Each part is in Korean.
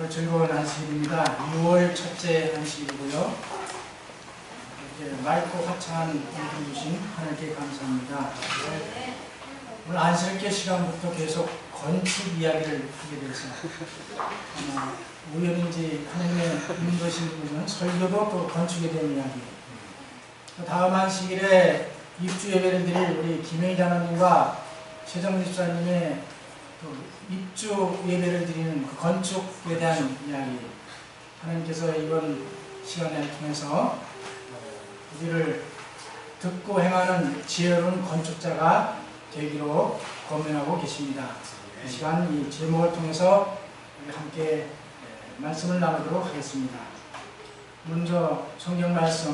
오늘 즐거운 안식일입니다. 6월 첫째 안식일이고요. 이렇게 맑고 화창한 일을 주신 하나님께 감사합니다. 오늘 안식일 시간부터 계속 건축 이야기를 하게 돼서 우연인지 하나님의 인도신 분은 설교도 또 건축에 대한 이야기. 다음 안식일에 입주 예배를 드릴 우리 김혜희 장로님과 최정리 집사님의 입주 예배를 드리는 그 건축에 대한 이야기, 하나님께서 이번 시간을 통해서 우리를 듣고 행하는 지혜로운 건축자가 되기로 권면하고 계십니다. 이 시간 이 제목을 통해서 우리 함께 말씀을 나누도록 하겠습니다. 먼저 성경 말씀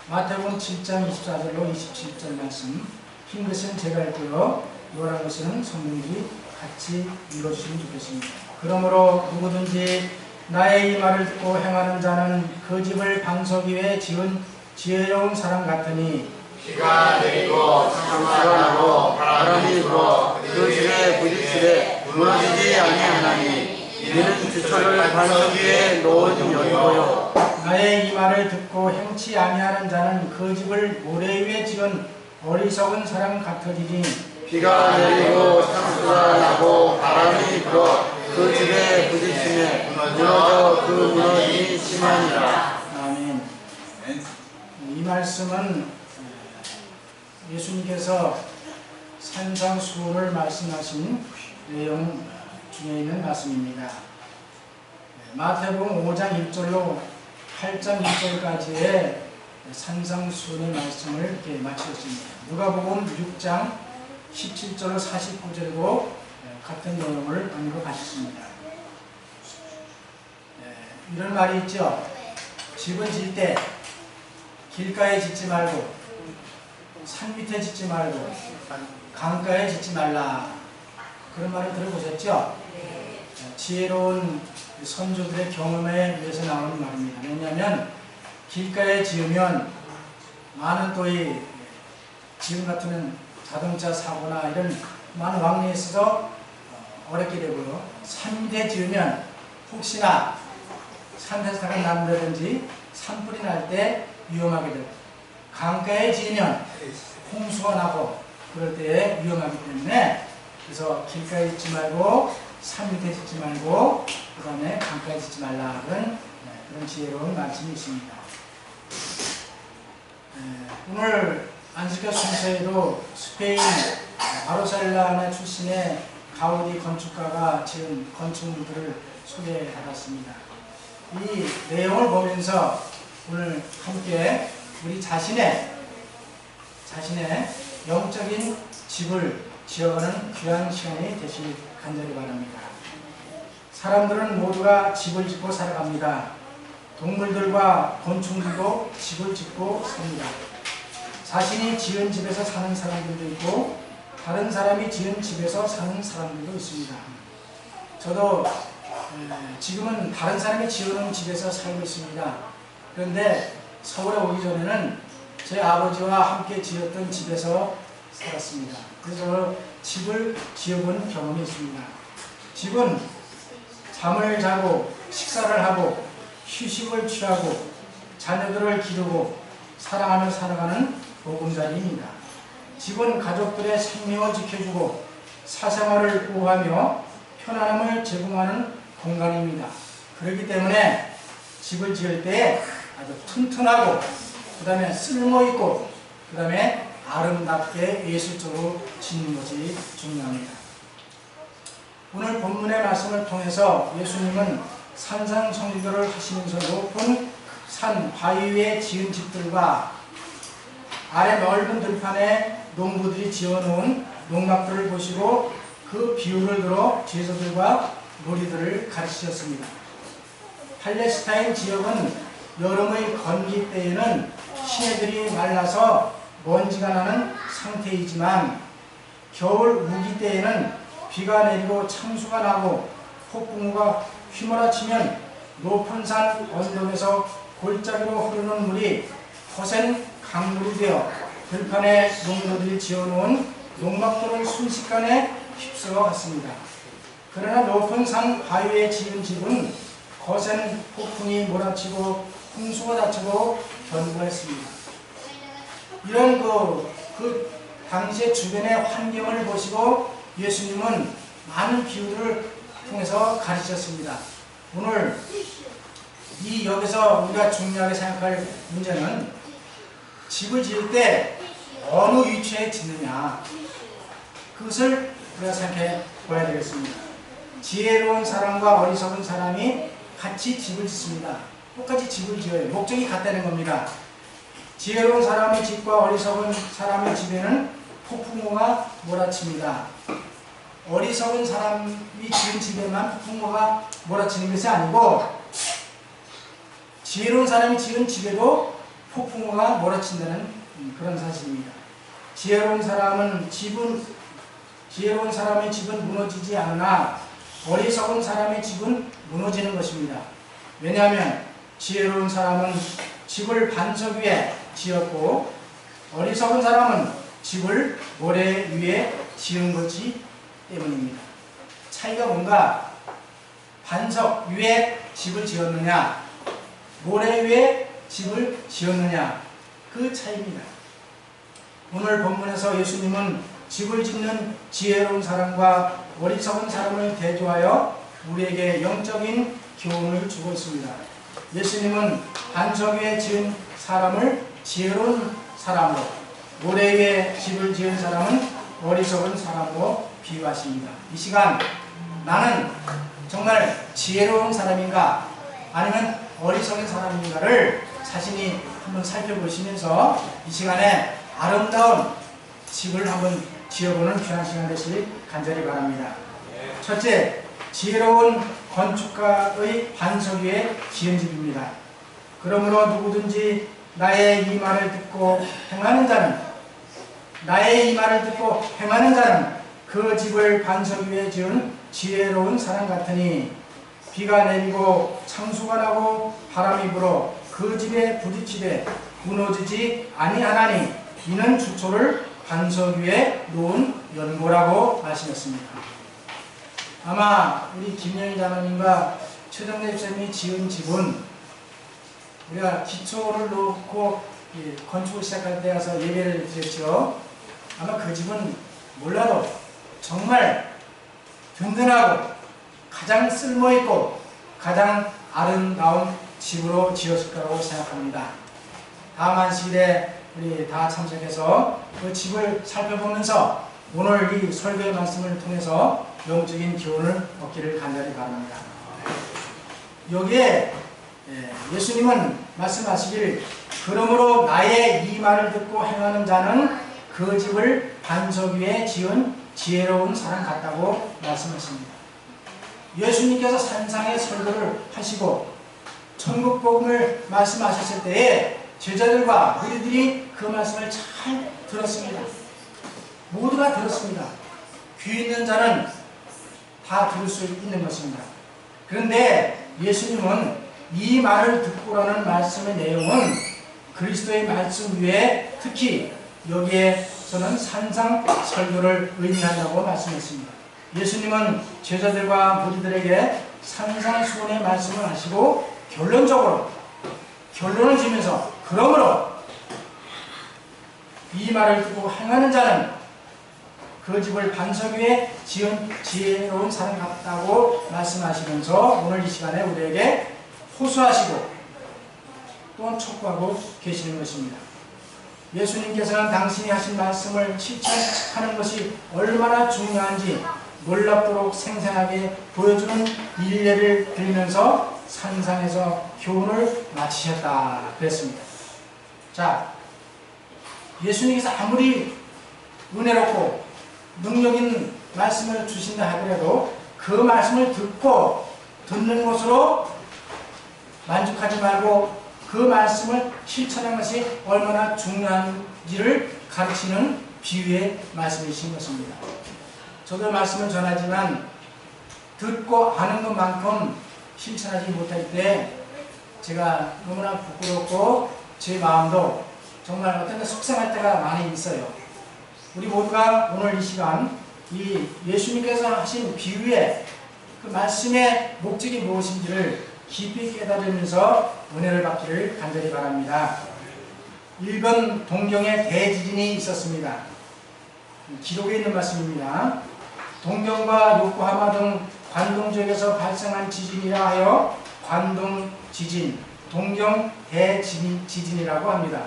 마태복음 7장 24절로 27절 말씀, 흰 글씨는 제가 읽고요, 노란 글씨는 성령들이 같이 읽어주시면 좋겠습니다. 그러므로 누구든지 나의 이 말을 듣고 행하는 자는 그 집을 방석 위에 지은 지혜로운 사람 같으니 비가 내리고 창수가 나고 바람이 불어 그 집에 부딪히되 무너지지 아니하나니 이는 주철을 반석 위에 놓은 연고요. 나의 이 말을 듣고 행치 아니하는 자는 그 집을 모래 위에 지은 어리석은 사람 같으리니 비가 내리고 창수가 나고 바람이 불어 그 집에 부딪히며 무너져 그 무너짐이 심하니라. 아멘. 이 말씀은 예수님께서 산상수훈을 말씀하신 내용 중에 있는 말씀입니다. 마태복음 5장 1절로 8장 1절까지의 산상수훈의 말씀을 이렇게 마치었습니다. 누가복음 6장 17절로 49절도 같은 내용을 언급하셨습니다. 이런 말이 있죠. 집은 질 때 길가에 짓지 말고 산 밑에 짓지 말고 강가에 짓지 말라. 그런 말을 들어보셨죠? 지혜로운 선조들의 경험에 의해서 나오는 말입니다. 왜냐하면 길가에 지으면 많은 또 이 지금 같은 자동차 사고나 이런 많은 왕래에 있어서 어렵게 되고요. 산 밑에 지으면 혹시나 산에서 타는 나무라든지 산불이 날 때 위험하게 되고, 강가에 지으면 홍수가 나고 그럴 때 위험하기 때문에, 그래서 길가에 짓지 말고 산 밑에 짓지 말고 그 다음에 강가에 짓지 말라, 그런 지혜로운 말씀이 있습니다. 오늘 안식일 순서에도 스페인 바르셀로나 출신의 가우디 건축가가 지은 건축물들을 소개해봤습니다. 이 내용을 보면서 오늘 함께 우리 자신의 영적인 집을 지어가는 귀한 시간이 되시길 간절히 바랍니다. 사람들은 모두가 집을 짓고 살아갑니다. 동물들과 곤충들도 집을 짓고 삽니다. 자신이 지은 집에서 사는 사람들도 있고 다른 사람이 지은 집에서 사는 사람들도 있습니다. 저도 지금은 다른 사람이 지어놓은 집에서 살고 있습니다. 그런데 서울에 오기 전에는 제 아버지와 함께 지었던 집에서 살았습니다. 그래서 집을 지어본 경험이 있습니다. 집은 잠을 자고 식사를 하고 휴식을 취하고 자녀들을 기르고 사랑하며 살아가는 보금자리입니다. 집은 가족들의 생명을 지켜주고 사생활을 보호하며 편안함을 제공하는 공간입니다. 그렇기 때문에 집을 지을 때 아주 튼튼하고 그 다음에 쓸모있고 그 다음에 아름답게 예술적으로 짓는 것이 중요합니다. 오늘 본문의 말씀을 통해서 예수님은 산상성교를 하시면서 높은 산 바위 위에 지은 집들과 아래 넓은 들판에 농부들이 지어놓은 농막들을 보시고 그 비유를 들어 제자들과 무리들을 가르치셨습니다. 팔레스타인 지역은 여름의 건기 때에는 시내들이 말라서 먼지가 나는 상태이지만 겨울 우기 때에는 비가 내리고 창수가 나고 폭풍우가 휘몰아치면 높은 산 언덕에서 골짜기로 흐르는 물이 거센 강물이 되어 들판에 농부들이 지어놓은 농막들을 순식간에 휩쓸어 갔습니다. 그러나 높은 산 바위에 지은 집은 거센 폭풍이 몰아치고 홍수가 닥치고 견고했습니다. 이런 그 당시의 주변의 환경을 보시고 예수님은 많은 비유를 통해서 가르치셨습니다. 오늘 여기서 우리가 중요하게 생각할 문제는 집을 지을 때 어느 위치에 짓느냐, 그것을 우리가 생각해 봐야 되겠습니다. 지혜로운 사람과 어리석은 사람이 같이 집을 짓습니다. 똑같이 집을 지어요. 목적이 같다는 겁니다. 지혜로운 사람의 집과 어리석은 사람의 집에는 폭풍우가 몰아칩니다. 어리석은 사람이 지은 집에만 폭풍우가 몰아치는 것이 아니고 지혜로운 사람이 지은 집에도 폭풍우가 몰아친다는 그런 사실입니다. 지혜로운 사람의 집은 무너지지 않으나 어리석은 사람의 집은 무너지는 것입니다. 왜냐하면 지혜로운 사람은 집을 반석 위에 지었고 어리석은 사람은 집을 모래 위에 지은 것이 때문입니다. 차이가 뭔가 반석 위에 집을 지었느냐, 모래 위에 집을 지었느냐, 그 차이입니다. 오늘 본문에서 예수님은 집을 짓는 지혜로운 사람과 어리석은 사람을 대조하여 우리에게 영적인 교훈을 주고 있습니다. 예수님은 반석 위에 지은 사람을 지혜로운 사람으로, 모래 위에 집을 지은 사람은 어리석은 사람으로 비유하십니다. 이 시간 나는 정말 지혜로운 사람인가 아니면 어리석은 사람인가를 자신이 한번 살펴보시면서 이 시간에 아름다운 집을 한번 지어보는 귀한 시간 되시길 간절히 바랍니다. 첫째, 지혜로운 건축가의 반석 위에 지은 집입니다. 그러므로 누구든지 나의 이 말을 듣고 행하는 자는 그 집을 반석 위에 지은 지혜로운 사람 같으니 비가 내리고 창수가 나고 바람이 불어 그 집에 부딪히되 무너지지 아니하나니 이는 주초를 반석 위에 놓은 연고라고 말씀했습니다. 아마 우리 김영희 자매님과 최정래 집사님이 지은 집은 우리가 기초를 놓고 건축을 시작할 때 가서 예배를 드렸죠. 아마 그 집은 몰라도 정말 든든하고 가장 쓸모있고 가장 아름다운 집으로 지었을 거라고 생각합니다. 다음 안식일에 우리 다 참석해서 그 집을 살펴보면서 오늘 이 설교의 말씀을 통해서 영적인 교훈을 얻기를 간절히 바랍니다. 여기에 예수님은 말씀하시길 그러므로 나의 이 말을 듣고 행하는 자는 그 집을 반석 위에 지은 지혜로운 사람 같다고 말씀하십니다. 예수님께서 산상의 설교를 하시고 천국 복음을 말씀하셨을 때에 제자들과 무리들이 그 말씀을 잘 들었습니다. 모두가 들었습니다. 귀 있는 자는 다 들을 수 있는 것입니다. 그런데 예수님은 이 말을 듣고라는 말씀의 내용은 그리스도의 말씀 위에 특히 여기에서는 산상 설교를 의미한다고 말씀했습니다. 예수님은 제자들과 무리들에게 산상수훈의 말씀을 하시고 결론을 지면서 그러므로 이 말을 듣고 행하는 자는 그 집을 반석 위에 지은 지혜로운 사람 같다고 말씀하시면서 오늘 이 시간에 우리에게 호소하시고 또한 촉구하고 계시는 것입니다. 예수님께서는 당신이 하신 말씀을 실천하는 것이 얼마나 중요한지 놀랍도록 생생하게 보여주는 일례를 들으면서 산상에서 교훈을 마치셨다 그랬습니다. 자, 예수님께서 아무리 은혜롭고 능력 있는 말씀을 주신다 하더라도 그 말씀을 듣는 것으로 만족하지 말고 그 말씀을 실천하는 것이 얼마나 중요한지를 가르치는 비유의 말씀이신 것입니다. 저도 말씀을 전하지만 듣고 아는 것만큼 실천하지 못할 때 제가 너무나 부끄럽고 제 마음도 정말 어떤 데 속상할 때가 많이 있어요. 우리 모두가 오늘 이 시간 이 예수님께서 하신 비유의 그 말씀의 목적이 무엇인지를 깊이 깨달으면서 은혜를 받기를 간절히 바랍니다. 일본 동경에 대지진이 있었습니다. 기록에 있는 말씀입니다. 동경과 요코하마 등 관동 지역에서 발생한 지진이라 하여 관동 지진, 동경 대지진이라고 합니다.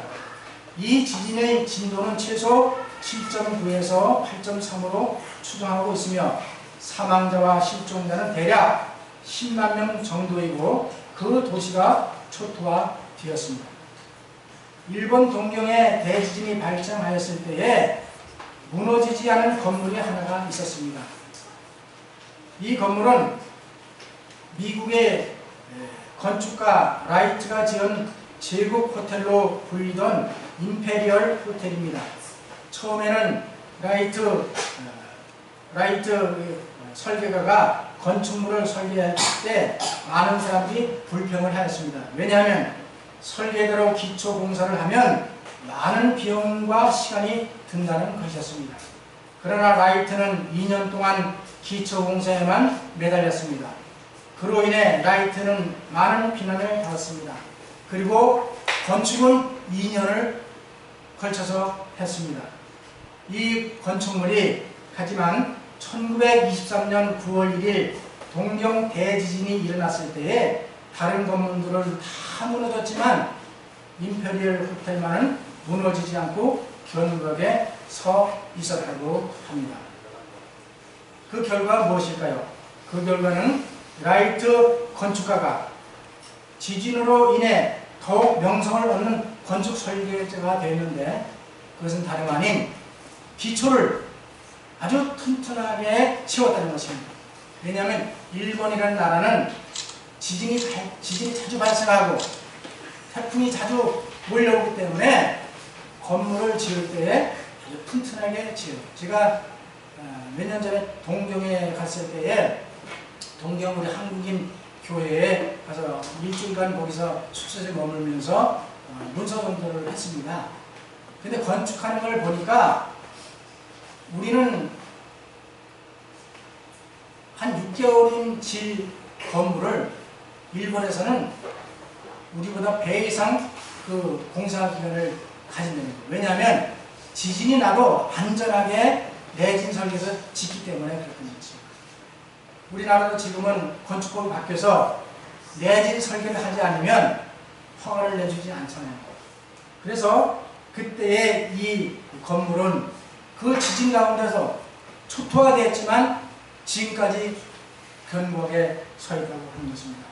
이 지진의 진도는 최소 7.9에서 8.3으로 추정하고 있으며 사망자와 실종자는 대략 10만 명 정도이고 그 도시가 초토화되었습니다. 일본 동경에 대지진이 발생하였을 때에 무너지지 않은 건물이 하나가 있었습니다. 이 건물은 미국의 건축가 라이트가 지은 제국 호텔로 불리던 임페리얼 호텔입니다. 처음에는 라이트 설계가가 건축물을 설계할 때 많은 사람들이 불평을 하였습니다. 왜냐하면 설계대로 기초 공사를 하면 많은 비용과 시간이 든다는 것이었습니다. 그러나 라이트는 2년 동안 기초 공사에만 매달렸습니다. 그로 인해 라이트는 많은 비난을 받았습니다. 그리고 건축은 2년을 걸쳐서 했습니다. 이 건축물이 하지만 1923년 9월 1일 동경 대지진이 일어났을 때에 다른 건물들은 다 무너졌지만 임페리얼 호텔만은 무너지지 않고 견고하게 서 있었다고 합니다. 그 결과가 무엇일까요? 그 결과는 라이트 건축가가 지진으로 인해 더욱 명성을 얻는 건축 설계자가 되었는데 그것은 다름 아닌 기초를 아주 튼튼하게 치웠다는 것입니다. 왜냐하면 일본이라는 나라는 지진이 자주 발생하고 태풍이 자주 몰려오기 때문에 건물을 지을 때에 아주 튼튼하게 지어요. 제가 몇 년 전에 동경에 갔을 때에 동경 우리 한국인 교회에 가서 일주일간 거기서 숙소에 머물면서 문서 공부를 했습니다. 근데 건축하는 걸 보니까 우리는 한 6개월인 질 건물을 일본에서는 우리보다 배 이상 그 공사 기간을 가진다는 거예요. 왜냐하면 지진이 나도 안전하게 내진 설계에서 짓기 때문에 그렇거든요. 우리나라도 지금은 건축법이 바뀌어서 내진 설계를 하지 않으면 허가를 내주지 않잖아요. 그래서 그때의 이 건물은 그 지진 가운데서 초토화가 되었지만 지금까지 견고하게 서 있다고 하는 것입니다.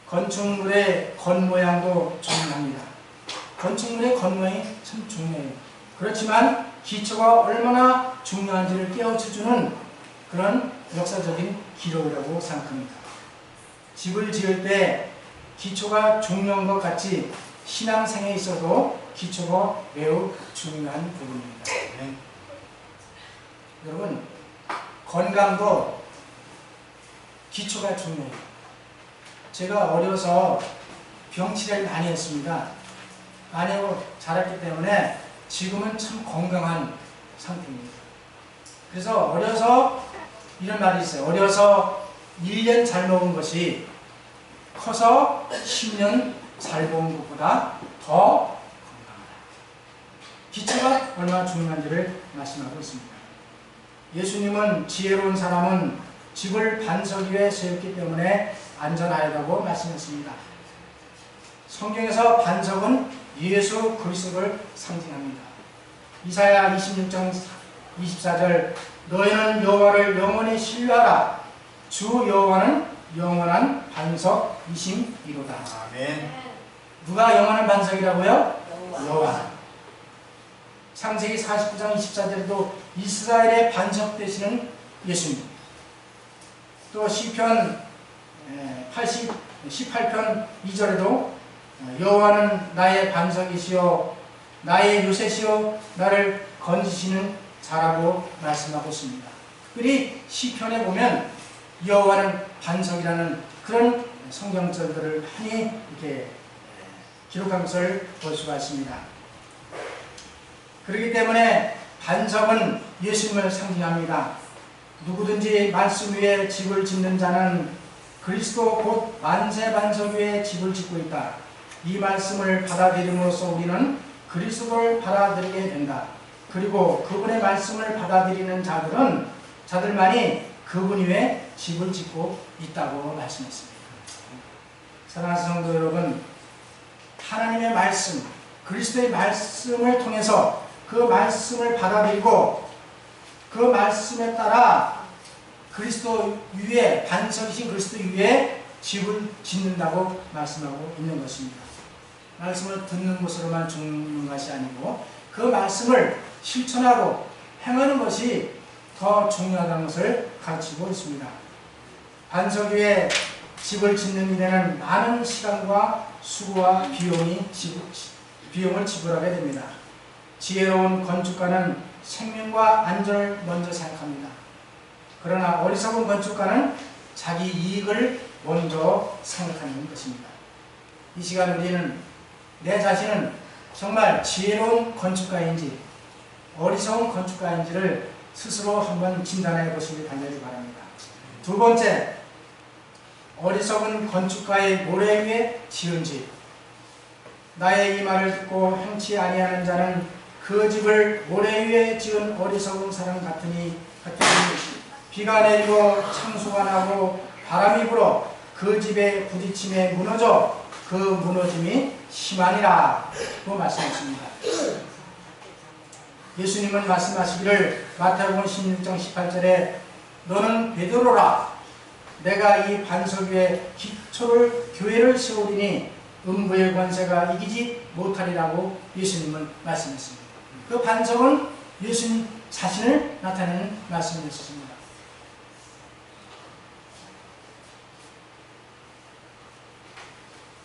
건축물의 겉모양도 중요합니다. 건축물의 겉모양이 참 중요해요. 그렇지만 기초가 얼마나 중요한지를 깨우쳐주는 그런 역사적인 기록이라고 생각합니다. 집을 지을 때 기초가 중요한 것 같이 신앙생에 있어도 기초가 매우 중요한 부분입니다. 네. 여러분, 건강도 기초가 중요해요. 제가 어려서 병치레를 많이 했습니다. 많이 하고 자랐기 때문에 지금은 참 건강한 상태입니다. 그래서 어려서 이런 말이 있어요. 어려서 1년 잘 먹은 것이 커서 10년 잘 먹은 것보다 더 건강하다. 기초가 얼마나 중요한지를 말씀하고 있습니다. 예수님은 지혜로운 사람은 집을 반석 위에 세웠기 때문에 안전하다고 말씀했습니다. 성경에서 반석은 예수 그리스도를 상징합니다. 이사야 26장 24절 너희는 여호와를 영원히 신뢰하라. 주 여호와는 영원한 반석이심이로다. 아멘. 누가 영원한 반석이라고요? 여호와. 창세기 49장 24절에도 이스라엘의 반석 되시는 예수님. 또 시편 18편 2절에도 여호와는 나의 반석이시요 나의 요새시요 나를 건지시는 자라고 말씀하고 있습니다. 특별히 시편에 보면 여호와는 반석이라는 그런 성경절들을 많이 이렇게 기록한 것을 볼 수가 있습니다. 그렇기 때문에 반석은 예수님을 상징합니다. 누구든지 말씀 위에 집을 짓는 자는 그리스도 곧 만세 반석 위에 집을 짓고 있다. 이 말씀을 받아들임으로써 우리는 그리스도를 받아들이게 된다. 그리고 그분의 말씀을 받아들이는 자들만이 그분 위에 집을 짓고 있다고 말씀했습니다. 사랑하는 성도 여러분, 하나님의 말씀, 그리스도의 말씀을 통해서 그 말씀을 받아들이고 그 말씀에 따라 그리스도 위에, 반석이신 그리스도 위에 집을 짓는다고 말씀하고 있는 것입니다. 말씀을 듣는 것으로만 죽는 것이 아니고 그 말씀을 실천하고 행하는 것이 더 중요하다는 것을 가르치고 있습니다. 반석 위에 집을 짓는 일에는 많은 시간과 수고와 비용을 지불하게 됩니다. 지혜로운 건축가는 생명과 안전을 먼저 생각합니다. 그러나 어리석은 건축가는 자기 이익을 먼저 생각하는 것입니다. 이 시간 우리는 내 자신은 정말 지혜로운 건축가인지 어리석은 건축가인지를 스스로 한번 진단해 보시기 간절히 바랍니다. 두 번째, 어리석은 건축가의 모래 위에 지은 집. 나의 이 말을 듣고 행치 아니하는 자는 그 집을 모래 위에 지은 어리석은 사람 같으니 비가 내리고 창수가 나고 바람이 불어 그 집에 부딪힘에 무너져 그 무너짐이 심하니라 고 말씀하십니다. 예수님은 말씀하시기를 마태복음 16장 18절에 너는 베드로라 내가 이 반석 위에 교회를 세우리니 음부의 권세가 이기지 못하리라고 예수님은 말씀했습니다. 그 반석은 예수님 자신을 나타내는 말씀이었습니다.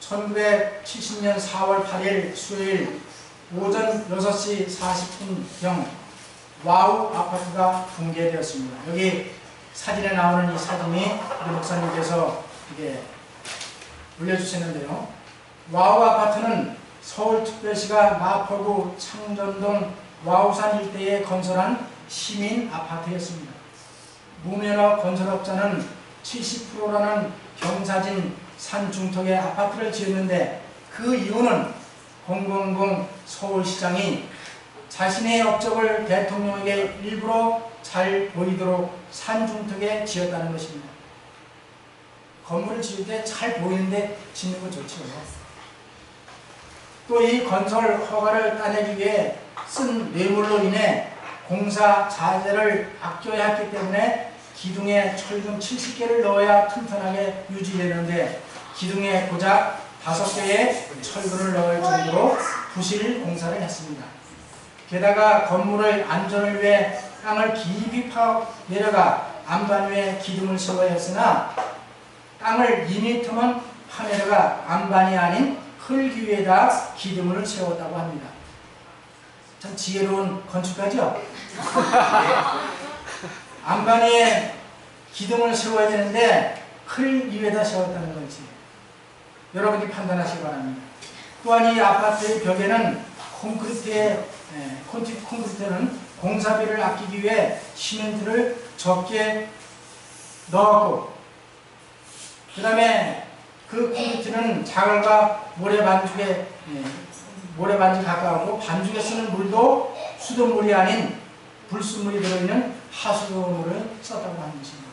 (1970년 4월 8일) 수요일 오전 6시 40분경 와우 아파트가 붕괴되었습니다. 여기 사진에 나오는 이 사진이 우리 목사님께서 이게 올려주셨는데요. 와우 아파트는 서울특별시가 마포구 창전동 와우산 일대에 건설한 시민 아파트였습니다. 무면허 건설업자는 70%라는 경사진 산 중턱에 아파트를 지었는데 그 이유는 000 서울시장이 자신의 업적을 대통령에게 일부러 잘 보이도록 산 중턱에 지었다는 것입니다. 건물을 지을 때 잘 보이는데 짓는 건 좋죠. 또 이 건설 허가를 따내기 위해 쓴 뇌물로 인해 공사 자재를 아껴야 했기 때문에 기둥에 철근 70개를 넣어야 튼튼하게 유지되는데 기둥에 고작 5개의 철근을 넣을 정도로 부실 공사를 했습니다. 게다가 건물의 안전을 위해 땅을 깊이 파 내려가 안반 위에 기둥을 세워야 했으나 땅을 2m만 파내려가 안반이 아닌 흙 위에다 기둥을 세웠다고 합니다. 참 지혜로운 건축가죠? 안반 위에 기둥을 세워야 되는데 흙 위에다 세웠다는 건지 여러분이 판단하시기 바랍니다. 또한 이 아파트의 벽에는 콘크리트는 공사비를 아끼기 위해 시멘트를 적게 넣었고 그 다음에 그 콘크리트는 자갈과 모래반죽에 가까웠고 반죽에 쓰는 물도 수돗물이 아닌 불순물이 들어있는 하수도물을 썼다고 하는 것입니다.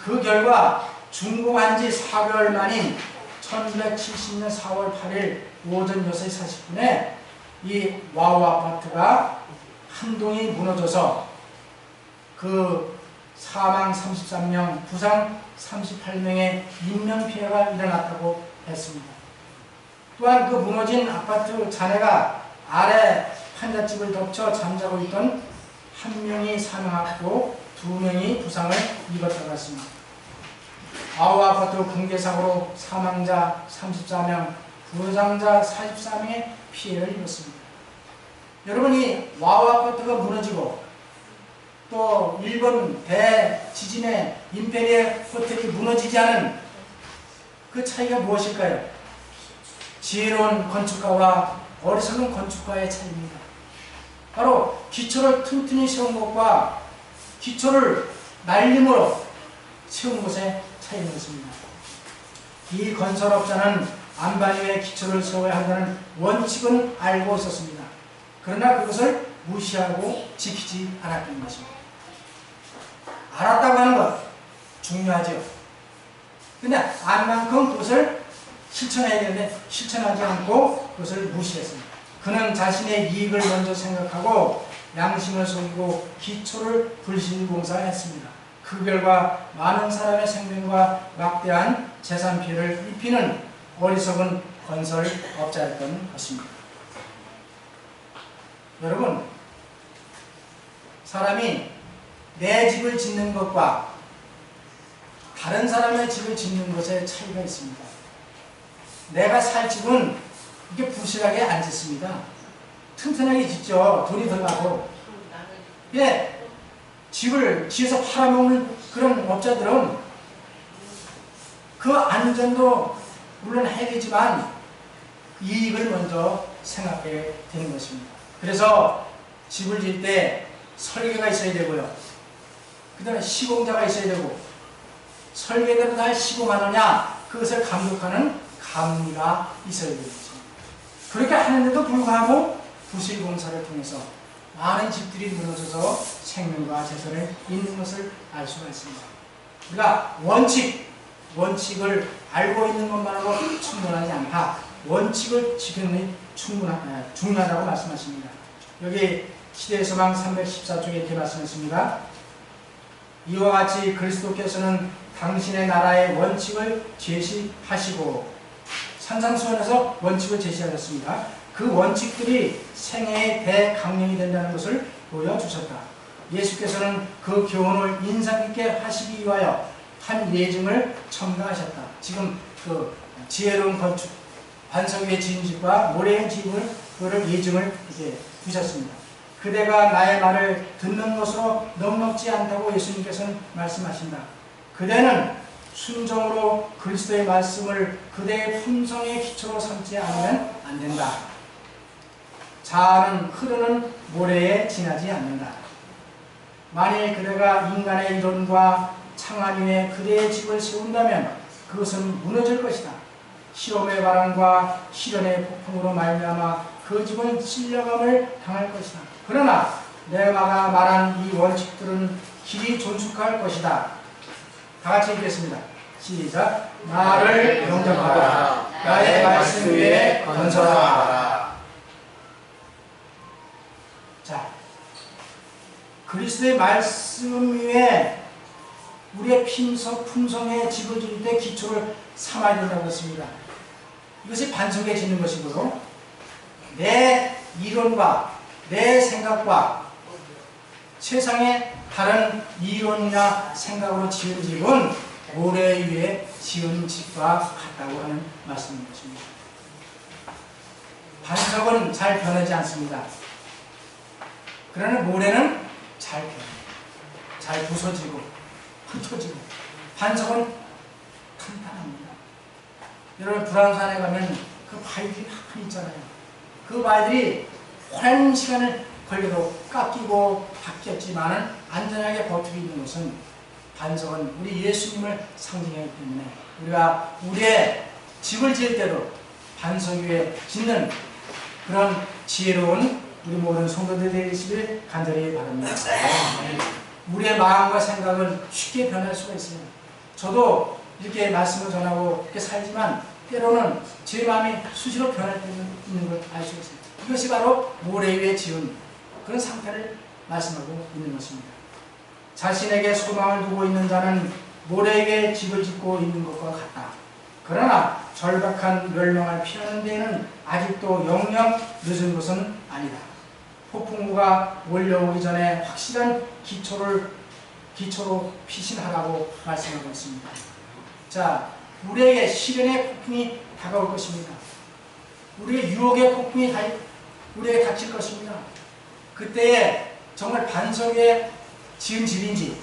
그 결과 준공한 지 4개월 만인 1970년 4월 8일 오전 6시 40분에 이 와우 아파트가 한 동이 무너져서 그 사망 33명, 부상 38명의 인명피해가 일어났다고 했습니다. 또한 그 무너진 아파트 잔해가 아래 판잣집을 덮쳐 잠자고 있던 한 명이 사망하고 2명이 부상을 입었다고 했습니다. 와우 아파트 붕괴 사고로 사망자 34명, 부상자 44명의 피해를 입었습니다. 여러분이 와우 아파트가 무너지고 또 일본 대지진에 임페리얼 호텔이 무너지지 않은 그 차이가 무엇일까요? 지혜로운 건축가와 어리석은 건축가의 차이입니다. 바로 기초를 튼튼히 세운 것과 기초를 날림으로 세운 곳에 차 있는 것입니다. 이 건설업자는 안반 위에 기초를 세워야 한다는 원칙은 알고 있었습니다. 그러나 그것을 무시하고 지키지 않았던 것입니다. 알았다고 하는 것 중요하죠. 근데 안만큼 그것을 실천해야 되는데 실천하지 않고 그것을 무시했습니다. 그는 자신의 이익을 먼저 생각하고 양심을 속이고 기초를 불신봉사했습니다. 그 결과 많은 사람의 생명과 막대한 재산 피해를 입히는 어리석은 건설업자였던 것입니다. 여러분, 사람이 내 집을 짓는 것과 다른 사람의 집을 짓는 것에 차이가 있습니다. 내가 살 집은 이게 부실하게 안 짓습니다. 튼튼하게 짓죠. 돈이 들어가고. 예, 집을 지어서 팔아먹는 그런 업자들은 그 안전도 물론 해야 되지만 이익을 먼저 생각해야 되는 것입니다. 그래서 집을 지을 때 설계가 있어야 되고요. 그 다음에 시공자가 있어야 되고, 설계대로 잘 시공하느냐 그것을 감독하는 감리가 있어야 되겠습니다. 그렇게 하는데도 불구하고 부실공사를 통해서 많은 집들이 무너져서 생명과 재산을 잃는 것을 알 수가 있습니다. 우리가 원칙을 알고 있는 것만으로 충분하지 않다. 원칙을 지키는 것이 중요하다고 말씀하십니다. 여기 시대소망 314쪽에 이렇게 말씀했습니다. 이와 같이 그리스도께서는 당신의 나라의 원칙을 제시하시고, 산상수훈에서 원칙을 제시하셨습니다. 그 원칙들이 생애의 대강령이 된다는 것을 보여주셨다. 예수께서는 그 교훈을 인상 깊게 하시기 위하여 한 예증을 첨가하셨다. 지금 그 지혜로운 건축, 반석 위에 지은 집과 모래에 지은 그거를 예증을 이렇게 두셨습니다. 그대가 나의 말을 듣는 것으로 넉넉지 않다고 예수님께서는 말씀하신다. 그대는 순종으로 그리스도의 말씀을 그대의 품성의 기초로 삼지 않으면 안 된다. 자아는 흐르는 모래에 지나지 않는다. 만일 그대가 인간의 이론과 창안 위에 그대의 집을 세운다면 그것은 무너질 것이다. 시험의 바람과 시련의 폭풍으로 말미암아 그 집은 쓸려감을 당할 것이다. 그러나 내가 말한 이 원칙들은 길이 존속할 것이다. 다 같이 읽겠습니다. 시작. 나를 영접하라. 나의 말씀 위에 건설하라. 자, 그리스도의 말씀 위에 우리의 품성의 집을 지을 때 기초를 삼아야 된다고 했습니다. 이것이 반석에 짓는 것이고요. 내 이론과 내 생각과 세상의 다른 이론이나 생각으로 지은 집은 모래 위에 지은 집과 같다고 하는 말씀인 것입니다. 반석은 잘 변하지 않습니다. 그러나 모래는 잘 변해요. 잘 부서지고 흩어지고. 반석은 탄탄합니다. 여러분 불안산에 가면 그 바위들이 많이 있잖아요. 그 바위들이 오랜 시간을 걸려도 깎이고 바뀌었지만 안전하게 버티고 있는 것은 반석은 우리 예수님을 상징하기 때문에 우리가 우리의 집을 지을 때도 반석 위에 짓는 그런 지혜로운 우리 모든 성도들 되시길 간절히 바랍니다. 우리의 마음과 생각은 쉽게 변할 수가 있습니다. 저도 이렇게 말씀을 전하고 이렇게 살지만 때로는 제 마음이 수시로 변할 때 있는 걸 알 수 있습니다. 이것이 바로 모래 위에 지은 그런 상태를 말씀하고 있는 것입니다. 자신에게 소망을 두고 있는 자는 모래 위에 집을 짓고 있는 것과 같다. 그러나 절박한 멸망을 피하는 데에는 아직도 영영 늦은 것은 아니다. 폭풍우가 몰려오기 전에 확실한 기초로 피신하라고 말씀하고 있습니다. 자, 우리에게 시련의 폭풍이 다가올 것입니다. 우리의 유혹의 폭풍이 우리에게 닥칠 것입니다. 그때에 정말 반석에 지은 집인지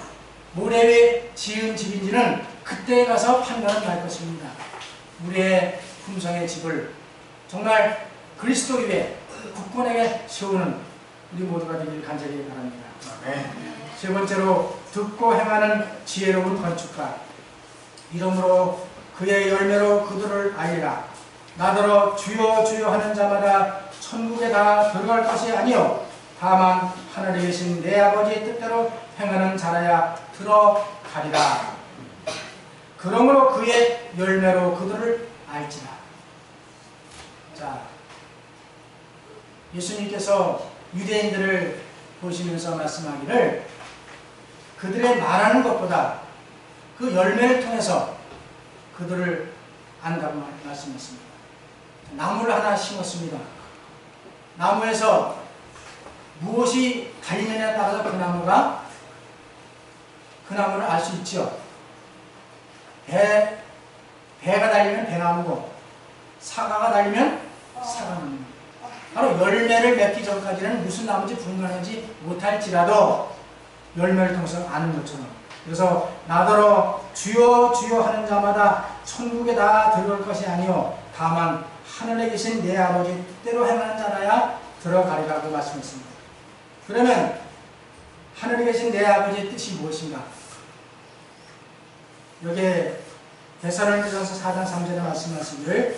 모래 위에 지은 집인지는 그때에 가서 판단을 할 것입니다. 우리의 품성의 집을 정말 그리스도 위에 굳건하게 세우는 우리 모두가 되길 간절히 바랍니다. 세 번째로 듣고 행하는 지혜로운 건축가. 이러므로 그의 열매로 그들을 알리라. 나더러 주여 주여 하는 자마다 천국에 다 들어갈 것이 아니요 다만 하늘에 계신 내 아버지의 뜻대로 행하는 자라야 들어가리라. 그러므로 그의 열매로 그들을 알지라. 자, 예수님께서 유대인들을 보시면서 말씀하기를 그들의 말하는 것보다 그 열매를 통해서 그들을 안다고 말씀했습니다. 나무를 하나 심었습니다. 나무에서 무엇이 달리느냐에 따라서 그 나무를 알 수 있죠. 배가 달리면 배나무고 사과가 달리면 사과나무. 바로 열매를 맺기 전까지는 무슨 나무인지 분간하지 못할지라도 열매를 통해서 아는 것처럼. 그래서 나더러 주여 주여 하는 자마다 천국에 다 들어갈 것이 아니요 다만 하늘에 계신 내 아버지 뜻대로 행하는 자라야 들어가리라고 말씀했습니다. 그러면 하늘에 계신 내 아버지의 뜻이 무엇인가? 여기에 데살로니가전서 4장 3절에 말씀하시기를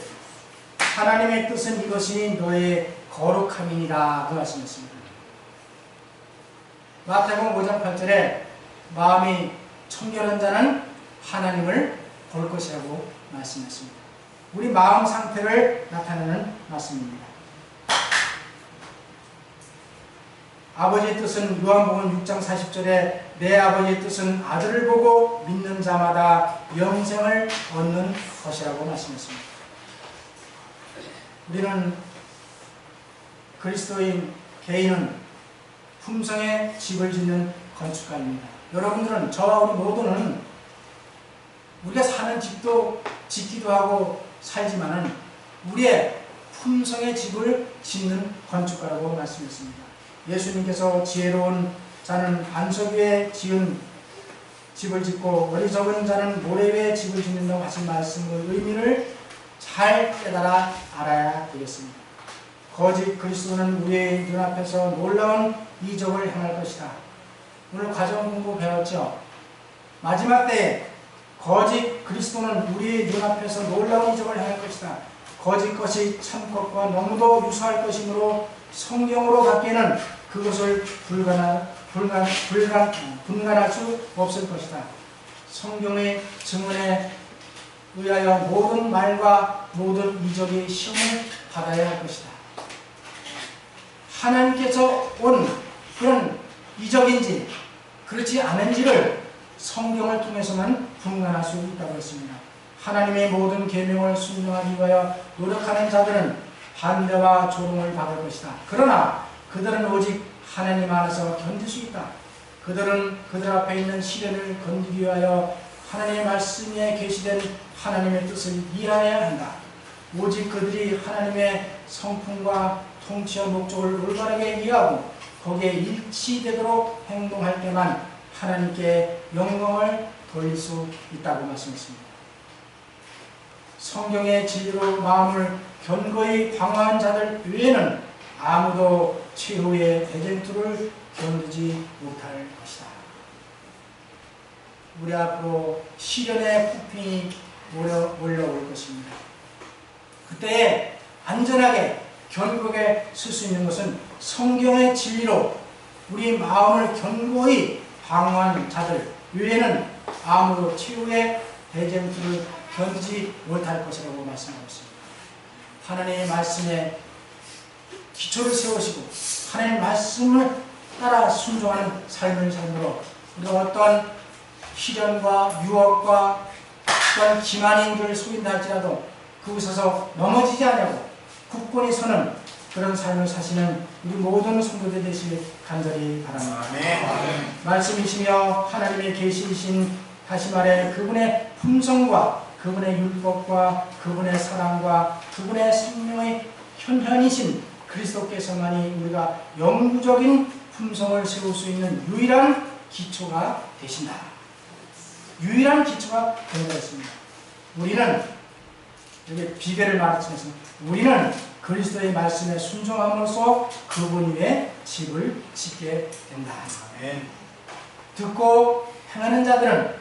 하나님의 뜻은 이것이 너의 거룩함이니라 그 말씀했습니다. 마태복음 5장 8절에 마음이 청결한 자는 하나님을 볼 것이라고 말씀했습니다. 우리 마음 상태를 나타내는 말씀입니다. 아버지의 뜻은 요한복음 6장 40절에 내 아버지의 뜻은 아들을 보고 믿는 자마다 영생을 얻는 것이라고 말씀했습니다. 우리는 그리스도인 개인은 품성의 집을 짓는 건축가입니다. 여러분들은 저와 우리 모두는 우리가 사는 집도 짓기도 하고 살지만은 우리의 품성의 집을 짓는 건축가라고 말씀했습니다. 예수님께서 지혜로운 자는 반석 위에 지은 집을 짓고 어리석은 자는 모래 위에 집을 짓는다고 하신 말씀의 의미를 잘 깨달아 알아야 되겠습니다. 거짓 그리스도는 우리의 눈앞에서 놀라운 이적을 행할 것이다. 오늘 가정공부 배웠죠? 마지막 때에 거짓 그리스도는 우리의 눈앞에서 놀라운 이적을 행할 것이다. 거짓 것이 참 것과 너무도 유사할 것이므로 성경으로 받기에는 그것을 분간할 수 없을 것이다. 성경의 증언에 의하여 모든 말과 모든 이적의 시험을 받아야 할 것이다. 하나님께서 온 그런 이적인지 그렇지 않은지를 성경을 통해서만 분간할 수 있다고 했습니다. 하나님의 모든 계명을 순종하기 위하여 노력하는 자들은 반대와 조롱을 받을 것이다. 그러나 그들은 오직 하나님 안에서 견딜 수 있다. 그들은 그들 앞에 있는 시련을 건디기 위하여 하나님의 말씀에 계시된 하나님의 뜻을 이해해야 한다. 오직 그들이 하나님의 성품과 통치와 목적을 올바르게 이해하고 거기에 일치되도록 행동할 때만 하나님께 영광을 돌릴 수 있다고 말씀했습니다. 성경의 진리로 마음을 견고히 방어한 자들 외에는 아무도 최후의 대쟁투를 견디지 못할 것이다. 우리 앞으로 시련의 폭풍이 몰려올 것입니다. 그때 안전하게 견고하게 쓸 수 있는 것은 성경의 진리로 우리 마음을 견고히 방어한 자들 외에는 아무도 최후의 대쟁투를 견디지 못할 것이라고 말씀하고 있습니다. 하나님의 말씀에 기초를 세우시고 하나님의 말씀을 따라 순종하는 삶을 삶으로 우리가 어떠한 시련과 유혹과 또한 기만인들을 속인다 할지라도 그곳에서 넘어지지 않냐고 굳건히 서는 그런 삶을 사시는 우리 모든 성도들 되시길 간절히 바랍니다. 아멘. 말씀이시며 하나님의 계시이신 다시 말해 그분의 품성과 그분의 율법과 그분의 사랑과 그분의 생명의 현현이신 그리스도께서만이 우리가 영구적인 품성을 세울 수 있는 유일한 기초가 되신다. 유일한 기초가 된다 했습니다. 우리는 여기 비결을 말씀해서 우리는 그리스도의 말씀에 순종함으로써 그분 위에 집을 짓게 된다. 아멘. 듣고 행하는 자들은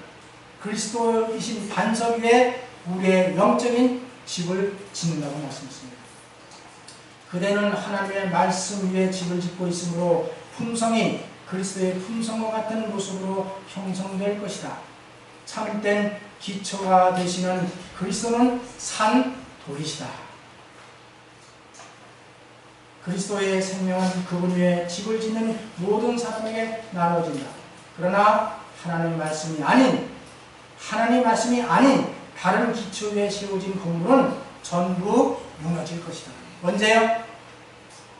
그리스도이신 반석 위에 우리의 영적인 집을 짓는다고 말씀했습니다. 그대는 하나님의 말씀 위에 집을 짓고 있으므로 품성이 그리스도의 품성과 같은 모습으로 형성될 것이다. 참된 기초가 되시는 그리스도는 산 돌이시다. 그리스도의 생명은 그분 위에 집을 짓는 모든 사람에게 나눠진다. 그러나 하나님 말씀이 아닌 다른 기초 위에 세워진 건물은 전부 무너질 것이다. 언제요?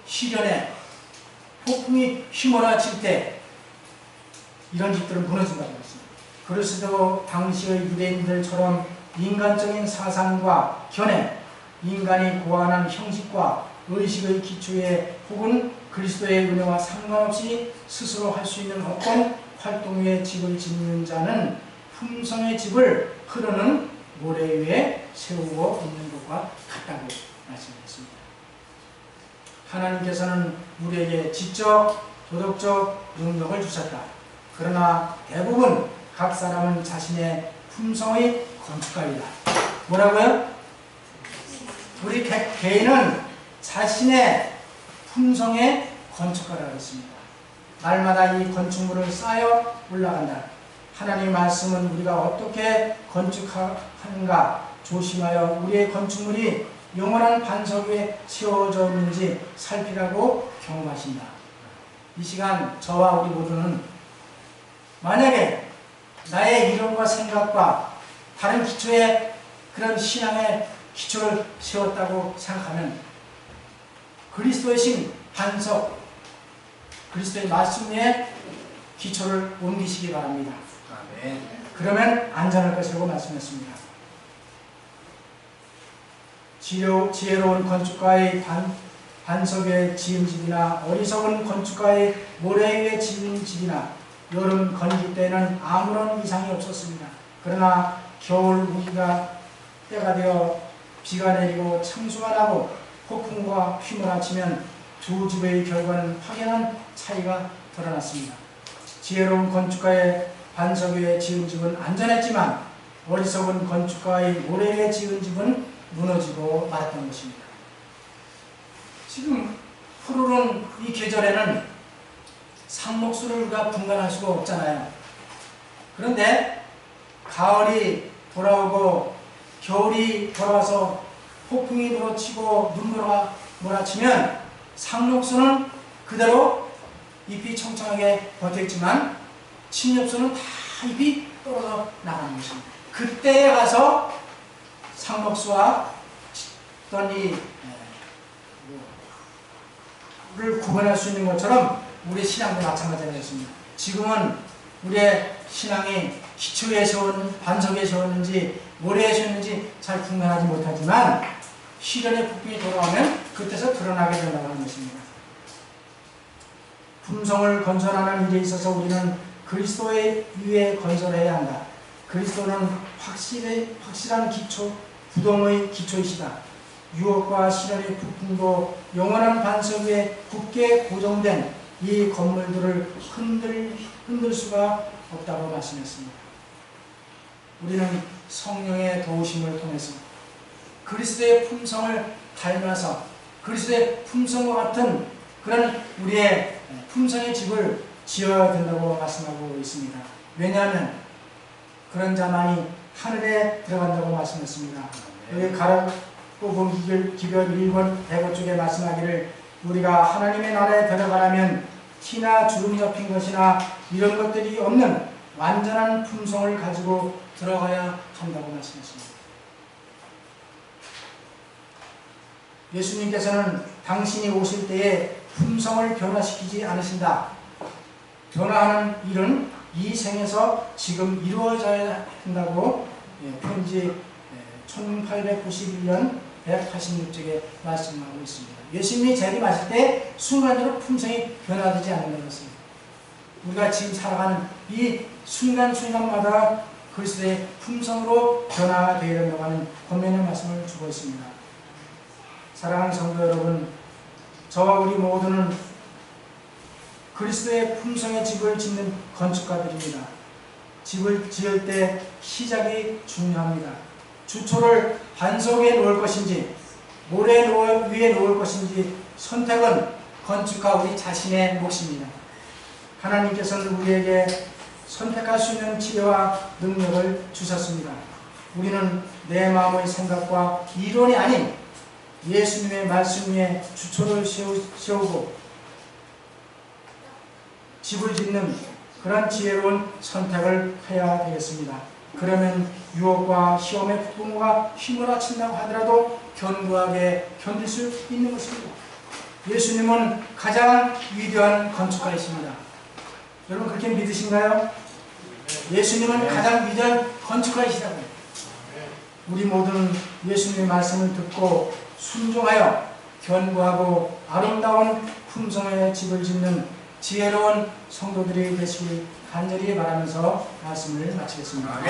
시련에 폭풍이 휘몰아칠 때 이런 집들은 무너진다고 했습니다. 그리스도 당시의 유대인들처럼 인간적인 사상과 견해, 인간이 고안한 형식과 의식의 기초에 혹은 그리스도의 은혜와 상관없이 스스로 할 수 있는 어떤 활동 위에 집을 짓는 자는 품성의 집을 흐르는 모래 위에 세우고 있는 것과 같다고 말씀했습니다. 하나님께서는 우리에게 지적, 도덕적 능력을 주셨다. 그러나 대부분 각 사람은 자신의 품성의 건축가이다. 뭐라고요? 우리 개인은 자신의 품성의 건축가라고 했습니다. 날마다 이 건축물을 쌓여 올라간다. 하나님의 말씀은 우리가 어떻게 건축하는가 조심하여 우리의 건축물이 영원한 반석 위에 세워져 있는지 살피라고 경고하신다. 이 시간 저와 우리 모두는 만약에 나의 이론과 생각과 다른 기초의 그런 신앙의 기초를 세웠다고 생각하면 그리스도의 신 반석, 그리스도의 말씀 위에 기초를 옮기시기 바랍니다. 아멘. 그러면 안전할 것이라고 말씀했습니다. 지혜로운 건축가의 반석 위에 지은 집이나 어리석은 건축가의 모래 위에 지은 집이나 여름 건기 때는 아무런 이상이 없었습니다. 그러나 겨울 우기가 때가 되어 비가 내리고 창수가 나고 폭풍과 휘몰아치면 두 집의 결과는 확연한 차이가 드러났습니다. 지혜로운 건축가의 반석 위에 지은 집은 안전했지만 어리석은 건축가의 모래 위에 지은 집은 무너지고 말았던 것입니다. 지금 푸르른 이 계절에는 상록수를 우리가 분간할 수가 없잖아요. 그런데 가을이 돌아오고 겨울이 돌아와서 폭풍이 불어치고 눈보라가 몰아치면 상록수는 그대로 잎이 청청하게 버텼지만 침엽수는 다 잎이 떨어져 나가는 것입니다. 그때에 가서 상록수와 어떤 를 구분할 수 있는 것처럼 우리의 신앙도 마찬가지였습니다. 지금은 우리의 신앙이 기초에 세웠는지 반석에 세웠는지 모래에 세웠는지 잘 분간하지 못하지만 시련의 폭풍이 돌아오면 그때서 드러나게 된다고 하는 것입니다. 품성을 건설하는 일에 있어서 우리는 그리스도의 위에 건설해야 한다. 그리스도는 확실한 기초, 부동의 기초이시다. 유혹과 시련의 폭풍도 영원한 반석 위에 굳게 고정된 이 건물들을 흔들 수가 없다고 말씀했습니다. 우리는 성령의 도우심을 통해서 그리스도의 품성을 닮아서 그리스도의 품성과 같은 그런 우리의 품성의 집을 지어야 된다고 말씀하고 있습니다. 왜냐하면 그런 자만이 하늘에 들어간다고 말씀했습니다. 여기 가라복음 기별 1권 105쪽에 말씀하기를 우리가 하나님의 나라에 들어가려면 티나 주름이 접힌 것이나 이런 것들이 없는 완전한 품성을 가지고 들어가야 한다고 말씀했습니다. 예수님께서는 당신이 오실 때에 품성을 변화시키지 않으신다. 변화하는 일은 이 생에서 지금 이루어져야 한다고 편지 1891년 186쪽에 말씀하고 있습니다. 예수님이 재림하실 때 순간적으로 품성이 변화되지 않는 것입니다. 우리가 지금 살아가는 이 순간순간마다 그리스도의 품성으로 변화되어야 된다고 하는 권면의 말씀을 주고 있습니다. 사랑하는 성도 여러분, 저와 우리 모두는 그리스도의 품성의 집을 짓는 건축가들입니다. 집을 지을 때 시작이 중요합니다. 주초를 반석에 놓을 것인지 모래 위에 놓을 것인지 선택은 건축가 우리 자신의 몫입니다. 하나님께서는 우리에게 선택할 수 있는 지혜와 능력을 주셨습니다. 우리는 내 마음의 생각과 이론이 아닌 예수님의 말씀 위에 주초를 세우고 집을 짓는 그런 지혜로운 선택을 해야 되겠습니다. 그러면 유혹과 시험의 부모가 휘몰아친다고 하더라도 견고하게 견딜 수 있는 것입니다. 예수님은 가장 위대한 건축가이십니다. 여러분 그렇게 믿으신가요? 예수님은 가장 위대한 건축가이시라고요. 우리 모두는 예수님의 말씀을 듣고 순종하여 견고하고 아름다운 품성의 집을 짓는 지혜로운 성도들이 되시길 간절히 바라면서 말씀을 마치겠습니다.